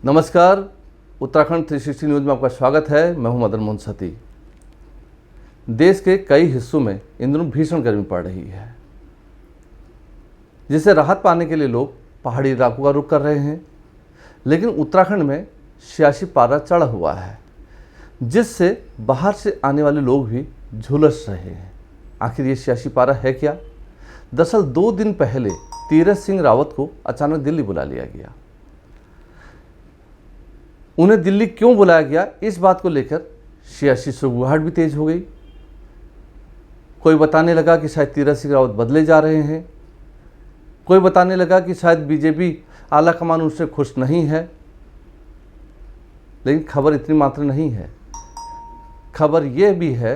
नमस्कार, उत्तराखंड 360 न्यूज़ में आपका स्वागत है। मैं हूं मदन मोहन सती। देश के कई हिस्सों में इन दिनों भीषण गर्मी पड़ रही है, जिससे राहत पाने के लिए लोग पहाड़ी इलाकों का रुख कर रहे हैं। लेकिन उत्तराखंड में 86 पारा चढ़ा हुआ है, जिससे बाहर से आने वाले लोग भी झुलस रहे हैं। आखिर ये 86 पारा है क्या? दरअसल 2 दिन पहले तीरथ सिंह रावत को अचानक दिल्ली बुला लिया गया। उन्हें दिल्ली क्यों बुलाया गया, इस बात को लेकर सियासी सुगबुगाहट भी तेज हो गई। कोई बताने लगा कि शायद तीरथ सिंह रावत बदले जा रहे हैं, कोई बताने लगा कि शायद बीजेपी आला कमान उनसे खुश नहीं है। लेकिन खबर इतनी मात्र नहीं है। खबर यह भी है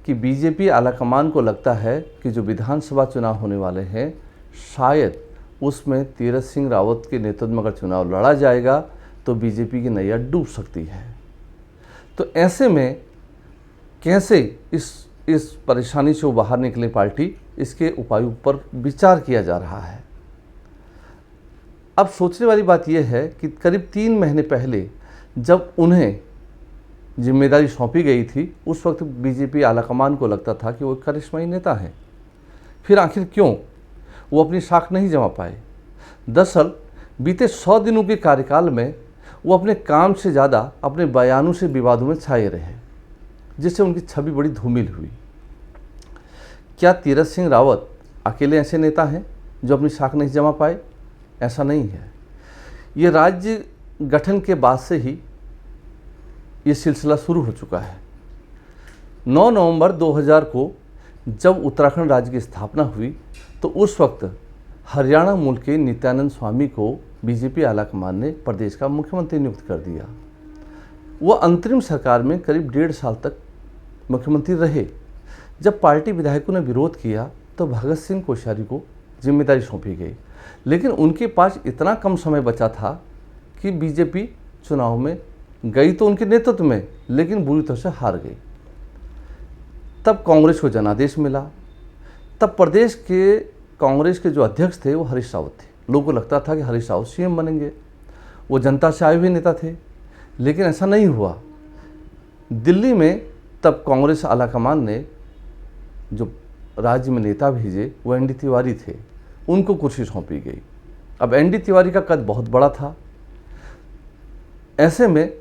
कि बीजेपी आला कमान को लगता है कि जो विधानसभा चुनाव होने वाले हैं, शायद उसमें तीरथ सिंह रावत के नेतृत्व में अगर चुनाव लड़ा जाएगा तो बीजेपी की नैया डूब सकती है। तो ऐसे में कैसे इस परेशानी से वो बाहर निकले पार्टी, इसके उपायों पर विचार किया जा रहा है। अब सोचने वाली बात यह है कि करीब 3 महीने पहले जब उन्हें जिम्मेदारी सौंपी गई थी, उस वक्त बीजेपी आलाकमान को लगता था कि वो करिश्माई नेता हैं। फिर आखिर क्यों वो अपनी साख नहीं जमा पाए? दरअसल बीते 100 दिनों के कार्यकाल में वो अपने काम से ज़्यादा अपने बयानों से विवादों में छाए रहे, जिससे उनकी छवि बड़ी धूमिल हुई। क्या तीरथ सिंह रावत अकेले ऐसे नेता हैं जो अपनी साख नहीं जमा पाए? ऐसा नहीं है। ये राज्य गठन के बाद से ही ये सिलसिला शुरू हो चुका है। 9 नवंबर 2000 को जब उत्तराखंड राज्य की स्थापना हुई, तो उस वक्त हरियाणा मूल के नित्यानंद स्वामी को बीजेपी आलाकमान ने प्रदेश का मुख्यमंत्री नियुक्त कर दिया। वो अंतरिम सरकार में करीब 1.5 साल तक मुख्यमंत्री रहे। जब पार्टी विधायकों ने विरोध किया तो भगत सिंह कोश्यारी को जिम्मेदारी सौंपी गई। लेकिन उनके पास इतना कम समय बचा था कि बीजेपी चुनाव में गई तो उनके नेतृत्व में, लेकिन बुरी तरह से हार गई। तब कांग्रेस को जनादेश मिला। तब प्रदेश के कांग्रेस के जो अध्यक्ष थे वो हरीश रावत थे। लोगों को लगता था कि हरीश रावत सीएम बनेंगे। वो जनता से आए हुए नेता थे, लेकिन ऐसा नहीं हुआ। दिल्ली में तब कांग्रेस आलाकमान ने जो राज्य में नेता भेजे वो एनडी तिवारी थे, उनको कुर्सी सौंपी गई। अब एनडी तिवारी का कद बहुत बड़ा था। ऐसे में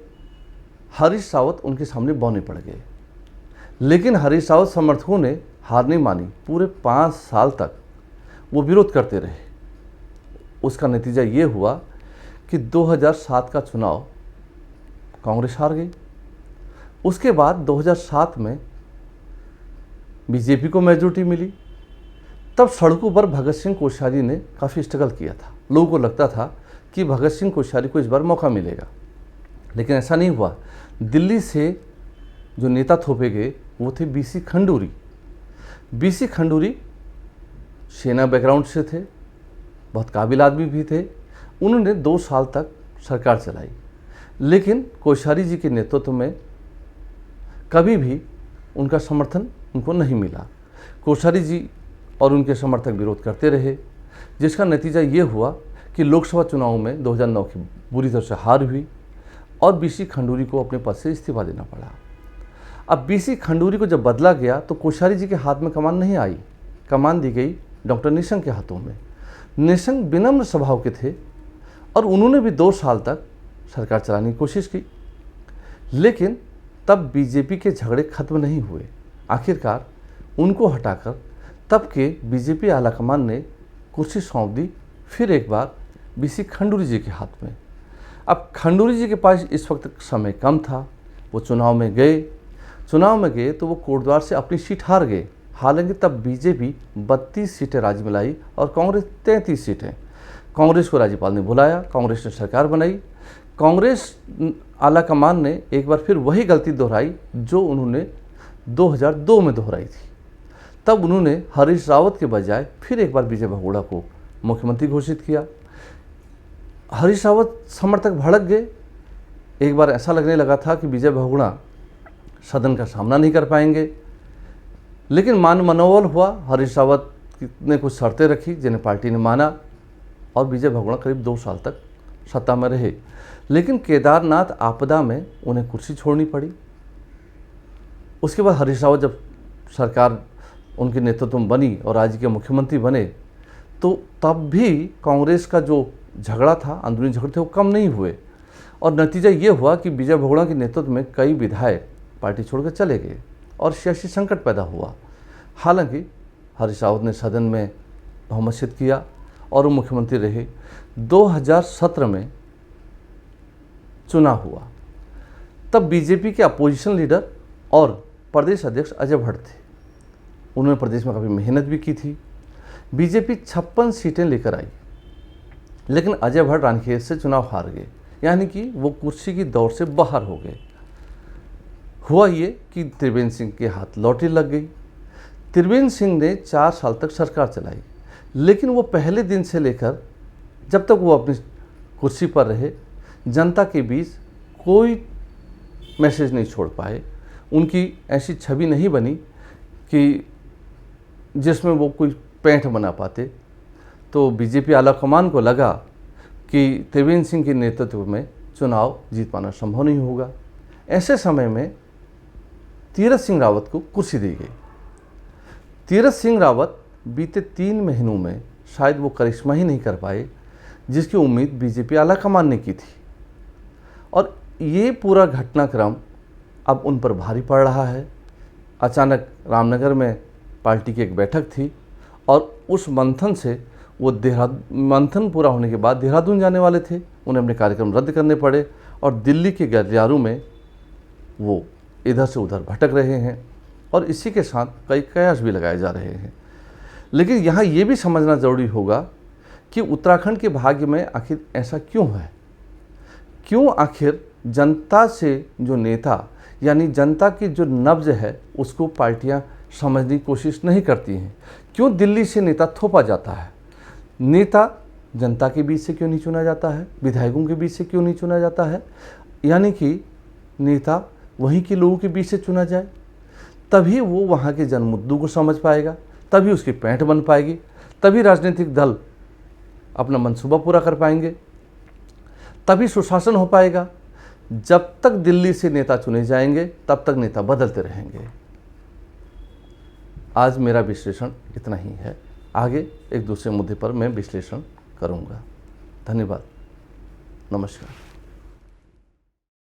हरीश रावत उनके सामने बौने पड़ गए। लेकिन हरीश रावत समर्थकों ने हार नहीं मानी। पूरे 5 साल तक वो विरोध करते रहे। उसका नतीजा ये हुआ कि 2007 का चुनाव कांग्रेस हार गई। उसके बाद 2007 में बीजेपी को मेजॉरिटी मिली। तब सड़कों पर भगत सिंह कोश्यारी ने काफ़ी स्ट्रगल किया था। लोगों को लगता था कि भगत सिंह कोश्यारी को इस बार मौका मिलेगा, लेकिन ऐसा नहीं हुआ। दिल्ली से जो नेता थोपे गए वो थे बीसी खंडूरी। बीसी खंडूरी सेना बैकग्राउंड से थे, बहुत काबिल आदमी भी थे। उन्होंने 2 साल तक सरकार चलाई, लेकिन कोश्यारी जी के नेतृत्व में कभी भी उनका समर्थन उनको नहीं मिला। कोश्यारी जी और उनके समर्थक विरोध करते रहे, जिसका नतीजा ये हुआ कि लोकसभा चुनाव में 2009 की बुरी तरह से हार हुई और बीसी खंडूरी को अपने पद से इस्तीफा देना पड़ा। अब बीसी खंडूरी को जब बदला गया तो कोश्यारी जी के हाथ में कमान नहीं आई। कमान दी गई डॉक्टर निशंक के हाथों में। निशंक विनम्र स्वभाव के थे और उन्होंने भी 2 साल तक सरकार चलाने की कोशिश की, लेकिन तब बीजेपी के झगड़े खत्म नहीं हुए। आखिरकार उनको हटाकर तब के बीजेपी आलाकमान ने कुर्सी सौंप दी, फिर एक बार बीसी खंडूरी जी के हाथ में। अब खंडूरी जी के पास इस वक्त समय कम था। वो चुनाव में गए तो वो कोटद्वार से अपनी सीट हार गए। हालांकि तब बीजेपी 32 सीटें राज्य में लाई और कांग्रेस 33 सीटें। कांग्रेस को राज्यपाल ने बुलाया, कांग्रेस ने सरकार बनाई। कांग्रेस आलाकमान ने एक बार फिर वही गलती दोहराई जो उन्होंने 2002 में दोहराई थी। तब उन्होंने हरीश रावत के बजाय फिर एक बार विजय बहुगुणा को मुख्यमंत्री घोषित किया। हरीश रावत समर्थक भड़क गए। एक बार ऐसा लगने लगा था कि विजय बहुगुणा सदन का सामना नहीं कर पाएंगे, लेकिन मनोबल हुआ। हरीश रावत ने कुछ शर्तें रखी जिन्हें पार्टी ने माना और विजय बहुगुणा करीब 2 साल तक सत्ता में रहे, लेकिन केदारनाथ आपदा में उन्हें कुर्सी छोड़नी पड़ी। उसके बाद हरीश रावत जब सरकार उनके नेतृत्व में बनी और राज्य के मुख्यमंत्री बने, तो तब भी कांग्रेस का जो झगड़ा था, अंदरूनी झगड़े थे, वो कम नहीं हुए और नतीजा ये हुआ कि विजय बहुगुणा के नेतृत्व में कई विधायक पार्टी छोड़कर चले गए और सियासी संकट पैदा हुआ। हालांकि हरीश रावत ने सदन में बहुमत सिद्ध किया और वो मुख्यमंत्री रहे। 2017 में चुनाव हुआ, तब बीजेपी के अपोजिशन लीडर और प्रदेश अध्यक्ष अजय भट्ट थे। उन्होंने प्रदेश में काफ़ी मेहनत भी की थी। बीजेपी 56 सीटें लेकर आई, लेकिन अजय भट्ट रानीखेत से चुनाव हार गए, यानी कि वो कुर्सी की दौड़ से बाहर हो गए। हुआ ये कि त्रिवेंद्र सिंह के हाथ लॉटरी लग गई। त्रिवेंद्र सिंह ने 4 साल तक सरकार चलाई, लेकिन वो पहले दिन से लेकर जब तक वो अपनी कुर्सी पर रहे, जनता के बीच कोई मैसेज नहीं छोड़ पाए। उनकी ऐसी छवि नहीं बनी कि जिसमें वो कोई पैंठ बना पाते। तो बीजेपी आलाकमान को लगा कि त्रिवेंद्र सिंह के नेतृत्व में चुनाव जीत पाना संभव नहीं होगा। ऐसे समय में तीरथ सिंह रावत को कुर्सी दी गई। तीरथ सिंह रावत बीते 3 महीनों में शायद वो करिश्मा ही नहीं कर पाए जिसकी उम्मीद बीजेपी आलाकमान ने की थी, और ये पूरा घटनाक्रम अब उन पर भारी पड़ रहा है। अचानक रामनगर में पार्टी की एक बैठक थी और उस मंथन से वो मंथन पूरा होने के बाद देहरादून जाने वाले थे। उन्हें अपने कार्यक्रम रद्द करने पड़े और दिल्ली के गलियारों में वो इधर से उधर भटक रहे हैं और इसी के साथ कई कयास भी लगाए जा रहे हैं। लेकिन यहाँ ये भी समझना ज़रूरी होगा कि उत्तराखंड के भाग्य में आखिर ऐसा क्यों है, क्यों आखिर जनता से जो नेता यानी जनता की जो नब्ज है उसको पार्टियां समझने की कोशिश नहीं करती हैं, क्यों दिल्ली से नेता थोपा जाता है। नेता जनता के बीच से क्यों नहीं चुना जाता है, विधायकों के बीच से क्यों नहीं चुना जाता है, यानी कि नेता वहीं के लोगों के बीच से चुना जाए, तभी वो वहाँ के जनमुद्दों को समझ पाएगा, तभी उसकी पैंठ बन पाएगी, तभी राजनीतिक दल अपना मंसूबा पूरा कर पाएंगे, तभी सुशासन हो पाएगा। जब तक दिल्ली से नेता चुने जाएंगे तब तक नेता बदलते रहेंगे। आज मेरा विश्लेषण इतना ही है, आगे एक दूसरे मुद्दे पर मैं विश्लेषण करूंगा। धन्यवाद, नमस्कार।